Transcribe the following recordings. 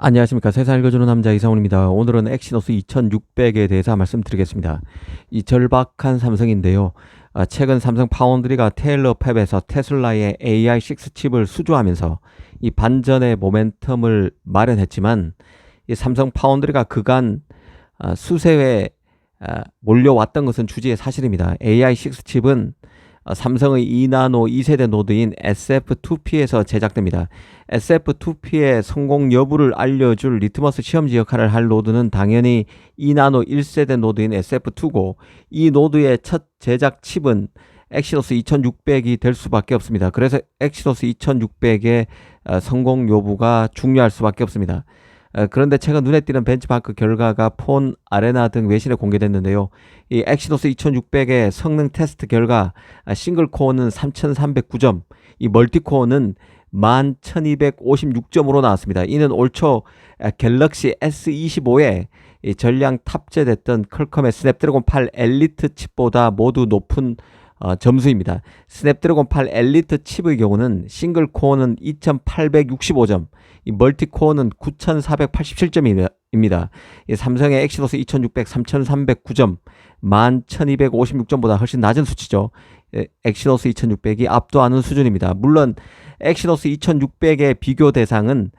안녕하십니까. 세상 읽어주는 남자 이상훈입니다. 오늘은 엑시노스 2600에 대해서 말씀드리겠습니다. 이 절박한 삼성인데요. 최근 삼성 파운드리가 테일러 팹에서 테슬라의 AI6 칩을 수주하면서 이 반전의 모멘텀을 마련했지만 이 삼성 파운드리가 그간 수세에 몰려왔던 것은 주지의 사실입니다. AI6 칩은 삼성의 2나노 2세대 노드인 SF2P에서 제작됩니다. SF2P의 성공 여부를 알려줄 리트머스 시험지 역할을 할 노드는 당연히 2나노 1세대 노드인 SF2고, 이 노드의 첫 제작 칩은 엑시노스 2600이 될 수밖에 없습니다. 그래서 엑시노스 2600의 성공 여부가 중요할 수밖에 없습니다. 그런데 최근 눈에 띄는 벤치마크 결과가 폰, 아레나 등 외신에 공개됐는데요. 이 엑시노스 2600의 성능 테스트 결과 싱글 코어는 3309점, 이 멀티코어는 11256점으로 나왔습니다. 이는 올 초 갤럭시 S25에 전량 탑재됐던 퀄컴의 스냅드래곤 8 엘리트 칩보다 모두 높은 점수입니다. 스냅드래곤 8 엘리트 칩의 경우는 싱글 코어는 2865점, 이 멀티 코어는 9487점입니다. 삼성의 엑시노스 2600 3309점, 11256점보다 훨씬 낮은 수치죠. 엑시노스 2600이 압도하는 수준입니다. 물론 엑시노스 2600의 비교 대상은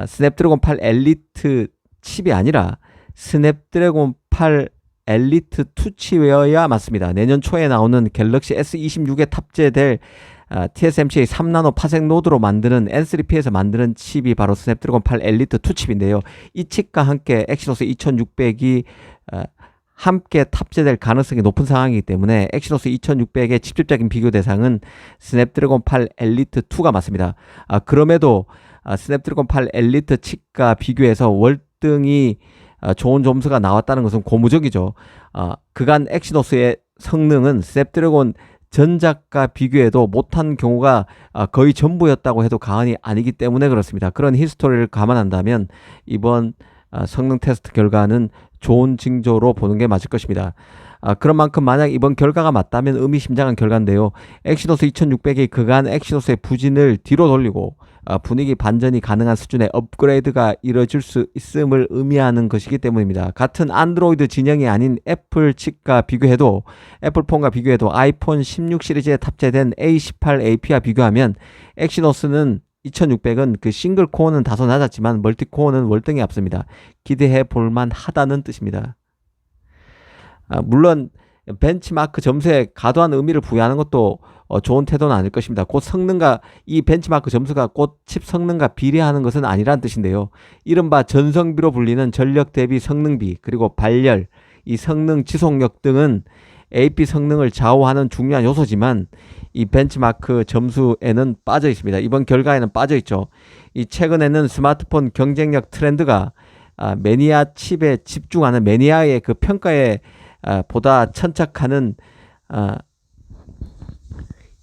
스냅드래곤 8 엘리트 칩이 아니라 스냅드래곤 8 엘리트 2 칩이어야 맞습니다. 내년 초에 나오는 갤럭시 S26에 탑재될 TSMC의 3나노 파생 노드로 만드는 N3P에서 만드는 칩이 바로 스냅드래곤 8 엘리트 2 칩인데요. 이 칩과 함께 엑시노스 2600이 함께 탑재될 가능성이 높은 상황이기 때문에 엑시노스 2600의 직접적인 비교 대상은 스냅드래곤 8 엘리트 2가 맞습니다. 그럼에도 스냅드래곤 8 엘리트 칩과 비교해서 월등히 좋은 점수가 나왔다는 것은 고무적이죠. 그간 엑시노스의 성능은 스냅드래곤 전작과 비교해도 못한 경우가 거의 전부였다고 해도 과언이 아니기 때문에 그렇습니다. 그런 히스토리를 감안한다면 이번 성능 테스트 결과는 좋은 징조로 보는 게 맞을 것입니다. 그런 만큼 만약 이번 결과가 맞다면 의미심장한 결과인데요. 엑시노스 2600이 그간 엑시노스의 부진을 뒤로 돌리고 분위기 반전이 가능한 수준의 업그레이드가 이뤄질 수 있음을 의미하는 것이기 때문입니다. 같은 안드로이드 진영이 아닌 애플 칩과 비교해도, 애플폰과 비교해도 아이폰 16 시리즈에 탑재된 A18 AP와 비교하면 엑시노스는 2600은 그 싱글 코어는 다소 낮았지만 멀티 코어는 월등히 앞섭니다. 기대해 볼만 하다는 뜻입니다. 물론 벤치마크 점수에 과도한 의미를 부여하는 것도 좋은 태도는 아닐 것입니다. 곧 성능과 이 벤치마크 점수가 곧 칩 성능과 비례하는 것은 아니라는 뜻인데요. 이른바 전성비로 불리는 전력 대비 성능비, 그리고 발열, 이 성능 지속력 등은 AP 성능을 좌우하는 중요한 요소지만 이 벤치마크 점수에는 빠져 있습니다. 이번 결과에는 빠져 있죠. 이 최근에는 스마트폰 경쟁력 트렌드가 매니아 칩에 집중하는, 매니아의 그 평가에 보다 천착하는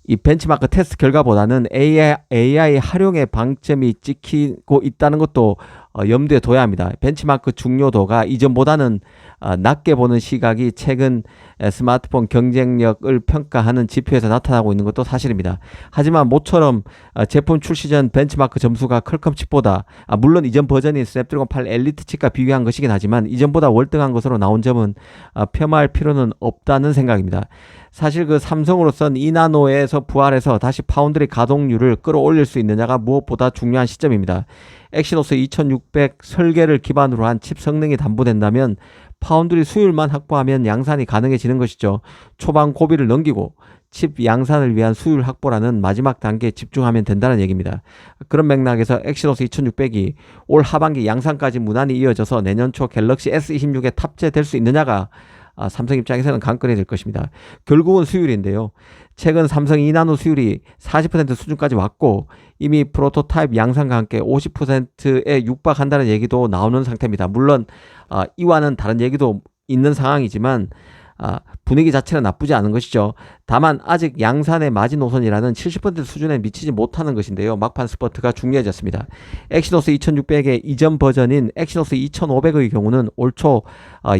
이 벤치마크 테스트 결과보다는 AI 활용의 방점이 찍히고 있다는 것도 염두에 둬야 합니다. 벤치마크 중요도가 이전보다는 낮게 보는 시각이 최근 스마트폰 경쟁력을 평가하는 지표에서 나타나고 있는 것도 사실입니다. 하지만 모처럼 제품 출시 전 벤치마크 점수가 퀄컴 칩보다, 물론 이전 버전인 스냅드래곤 8 엘리트 칩과 비교한 것이긴 하지만 이전보다 월등한 것으로 나온 점은 폄하할 필요는 없다는 생각입니다. 사실 그 삼성으로선 2나노에서 부활해서 다시 파운드리 가동률을 끌어올릴 수 있느냐가 무엇보다 중요한 시점입니다. 엑시노스 2600 설계를 기반으로 한 칩 성능이 담보된다면 파운드리 수율만 확보하면 양산이 가능해지는 것이죠. 초반 고비를 넘기고 칩 양산을 위한 수율 확보라는 마지막 단계에 집중하면 된다는 얘기입니다. 그런 맥락에서 엑시노스 2600이 올 하반기 양산까지 무난히 이어져서 내년 초 갤럭시 S26에 탑재될 수 있느냐가 삼성 입장에서는 관건이 될 것입니다. 결국은 수율인데요. 최근 삼성 2나노 수율이 40% 수준까지 왔고 이미 프로토타입 양산과 함께 50%에 육박한다는 얘기도 나오는 상태입니다. 물론 이와는 다른 얘기도 있는 상황이지만 분위기 자체는 나쁘지 않은 것이죠. 다만 아직 양산의 마지노선이라는 70% 수준에 미치지 못하는 것인데요. 막판 스퍼트가 중요해졌습니다. 엑시노스 2600의 이전 버전인 엑시노스 2500의 경우는 올 초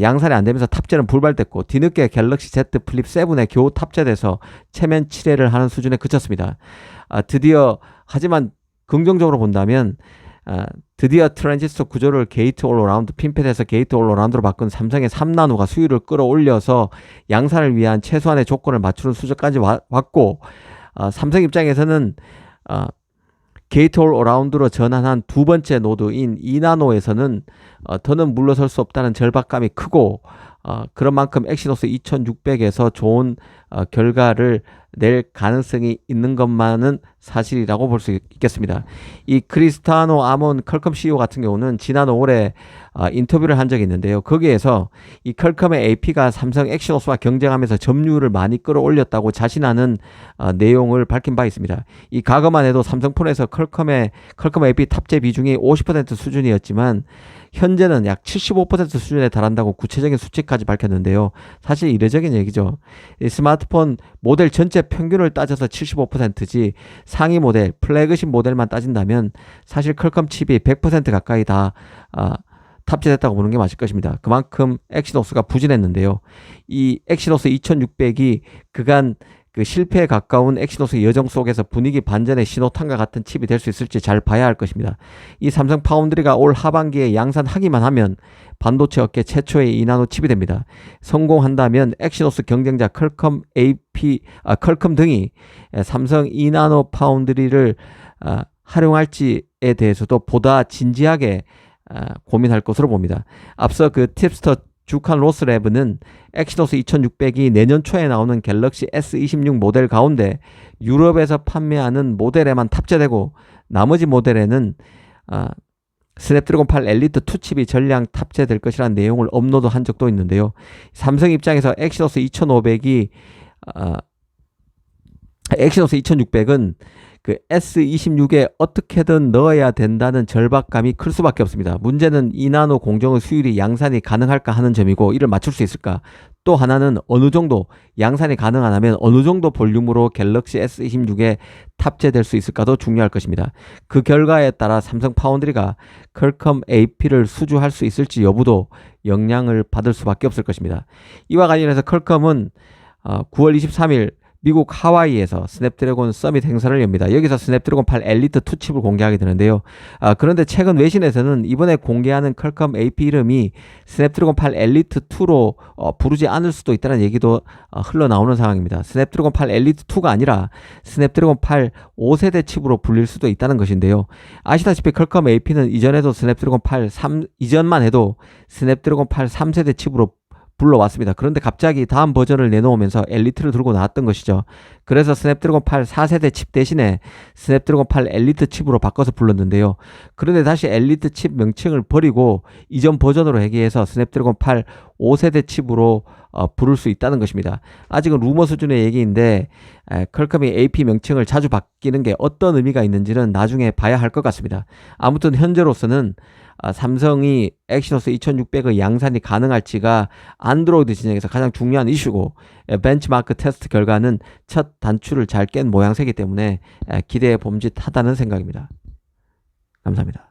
양산이 안되면서 탑재는 불발됐고 뒤늦게 갤럭시 Z 플립 7에 겨우 탑재돼서 체면 7회를 하는 수준에 그쳤습니다. 드디어, 하지만 긍정적으로 본다면 드디어 트랜지스터 구조를 게이트 올어라운드, 핀팻에서 게이트 올어라운드로 바꾼 삼성의 3나노가 수율을 끌어올려서 양산을 위한 최소한의 조건을 맞추는 수준까지 왔고, 삼성 입장에서는 게이트 올어라운드로 전환한 두 번째 노드인 2나노에서는 더는 물러설 수 없다는 절박감이 크고, 그런 만큼 엑시노스 2600에서 좋은 결과를 낼 가능성이 있는 것만은 사실이라고 볼 수 있겠습니다. 이 크리스타노 아몬 퀄컴 CEO 같은 경우는 지난 5월에 인터뷰를 한 적이 있는데요. 거기에서 이 퀄컴의 AP가 삼성 엑시노스와 경쟁하면서 점유율을 많이 끌어올렸다고 자신하는 내용을 밝힌 바 있습니다. 이 과거만 해도 삼성폰에서 퀄컴 AP 탑재 비중이 50% 수준이었지만 현재는 약 75% 수준에 달한다고 구체적인 수치까지 밝혔는데요. 사실 이례적인 얘기죠. 이 스마트폰 모델 전체 평균을 따져서 75%지 상위 모델, 플래그십 모델만 따진다면 사실 퀄컴 칩이 100% 가까이 다 탑재됐다고 보는 게 맞을 것입니다. 그만큼 엑시노스가 부진했는데요. 이 엑시노스 2600이 그간 그 실패에 가까운 엑시노스 여정 속에서 분위기 반전의 신호탄과 같은 칩이 될 수 있을지 잘 봐야 할 것입니다. 이 삼성 파운드리가 올 하반기에 양산하기만 하면 반도체 업계 최초의 2나노 칩이 됩니다. 성공한다면 엑시노스 경쟁자 퀄컴 퀄컴 등이 삼성 2나노 파운드리를 활용할지에 대해서도 보다 진지하게 고민할 것으로 봅니다. 앞서 그 팁스터 주칸 로스랩은 엑시노스 2600이 내년 초에 나오는 갤럭시 S26 모델 가운데 유럽에서 판매하는 모델에만 탑재되고 나머지 모델에는 스냅드래곤 8 엘리트 2 칩이 전량 탑재될 것이라는 내용을 업로드한 적도 있는데요. 삼성 입장에서 엑시노스 2600은 그 S26에 어떻게든 넣어야 된다는 절박감이 클 수밖에 없습니다. 문제는 2나노 공정의 수율이 양산이 가능할까 하는 점이고, 이를 맞출 수 있을까? 또 하나는 어느 정도 양산이 가능하다면 어느 정도 볼륨으로 갤럭시 S26에 탑재될 수 있을까도 중요할 것입니다. 그 결과에 따라 삼성 파운드리가 퀄컴 AP를 수주할 수 있을지 여부도 영향을 받을 수밖에 없을 것입니다. 이와 관련해서 퀄컴은 9월 23일 미국 하와이에서 스냅드래곤 서밋 행사를 엽니다. 여기서 스냅드래곤 8 엘리트 2 칩을 공개하게 되는데요. 그런데 최근 외신에서는 이번에 공개하는 퀄컴 AP 이름이 스냅드래곤 8 엘리트 2로 부르지 않을 수도 있다는 얘기도 흘러나오는 상황입니다. 스냅드래곤 8 엘리트 2가 아니라 스냅드래곤 8 5세대 칩으로 불릴 수도 있다는 것인데요. 아시다시피 퀄컴 AP는 이전에도 스냅드래곤 8 이전만 해도 스냅드래곤 8 3세대 칩으로 불러왔습니다. 그런데 갑자기 다음 버전을 내놓으면서 엘리트를 들고 나왔던 것이죠. 그래서 스냅드래곤 8 4세대 칩 대신에 스냅드래곤 8 엘리트 칩으로 바꿔서 불렀는데요. 그런데 다시 엘리트 칩 명칭을 버리고 이전 버전으로 해기해서 스냅드래곤 8 5세대 칩으로 부를 수 있다는 것입니다. 아직은 루머 수준의 얘기인데 퀄컴이 AP 명칭을 자주 바뀌는 게 어떤 의미가 있는지는 나중에 봐야 할 것 같습니다. 아무튼 현재로서는 삼성이 엑시노스 2600의 양산이 가능할지가 안드로이드 진영에서 가장 중요한 이슈고, 벤치마크 테스트 결과는 첫 단추를 잘 깬 모양새이기 때문에 기대해 봄직하다는 생각입니다. 감사합니다.